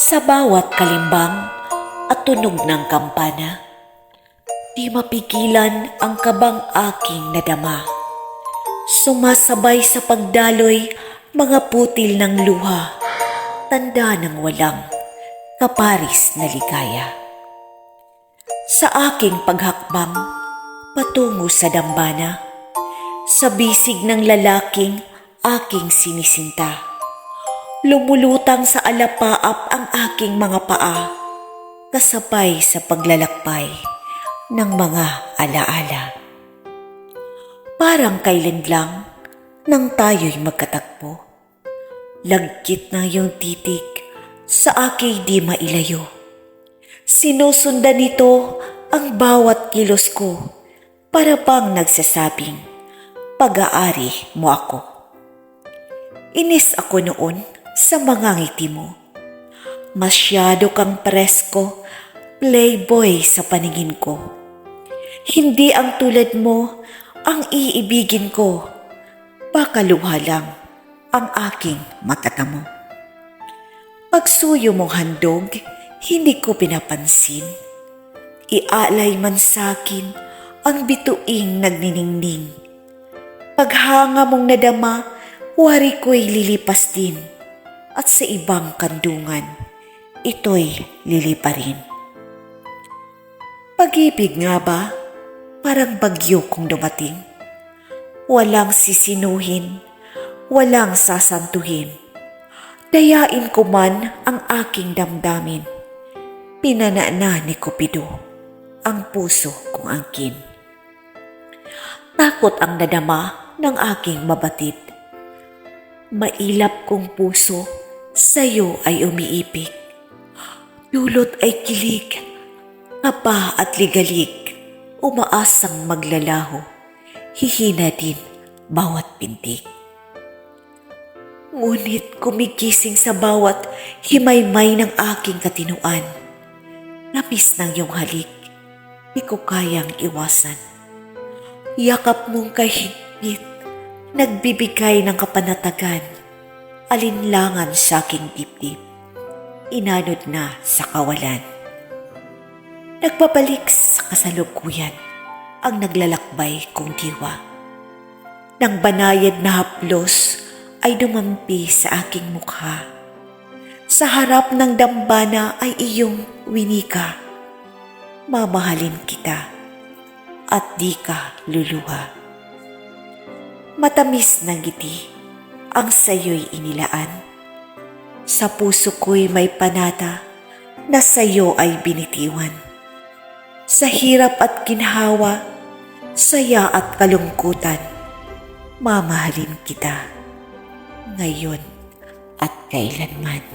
Sa bawat kalimbang at tunog ng kampana, di mapigilan ang kabang aking nadama. Sumasabay sa pagdaloy mga putil ng luha, tanda ng walang kaparis na ligaya. Sa aking paghakbang patungo sa dambana, sa bisig ng lalaking aking sinisinta, lumulutang sa alapaap ang aking mga paa, kasabay sa paglalakbay ng mga alaala. Parang kailan lang nang tayo'y magkatagpo, lagkit ng iyong titig sa aking di mailayo. Sinusundan nito ang bawat kilos ko, para bang nagsasabing, pag-aari mo ako. Inis ako noon sa mga ngiti mo. Masyado kang presko, playboy sa paningin ko. Hindi ang tulad mo ang iibigin ko, baka luha lang ang aking matatamo. Pagsuyo mong handog, hindi ko pinapansin. Ialay man sa'kin ang bituing nagniningning. Paghanga mong nadama, wari ko'y lilipas din. At sa ibang kandungan, ito'y liliparin. Pag-ibig nga ba, parang bagyo kung dumating? Walang sisinuhin, walang sasantuhin. Dayain ko man ang aking damdamin. Pinanana ni Cupido ang puso kong angkin. Takot ang nadama ng aking mabatid. Mailap kong puso sa'yo ay umiipik. Dulot ay kilig, kaba at ligalig, umaasang maglalaho, hihina din bawat pintig. Ngunit kumigising sa bawat himaymay ng aking katinuan. Napis ng iyong halik, di ko kayang iwasan. Yakap mong kahigpit, nagbibigay ng kapanatagan, alinlangan sa aking dibdib, inanod na sa kawalan. Nagbabalik sa kasalukuyan ang naglalakbay kong diwa. Nang banayad na haplos ay dumampi sa aking mukha. Sa harap ng dambana ay iyong winika, mamahalin kita at di ka luluha. Matamis na ngiti ang sayo'y inilaan. Sa puso ko'y may panata na sayo ay binitiwan. Sa hirap at ginhawa, saya at kalungkutan, mamahalin kita ngayon at kailanman.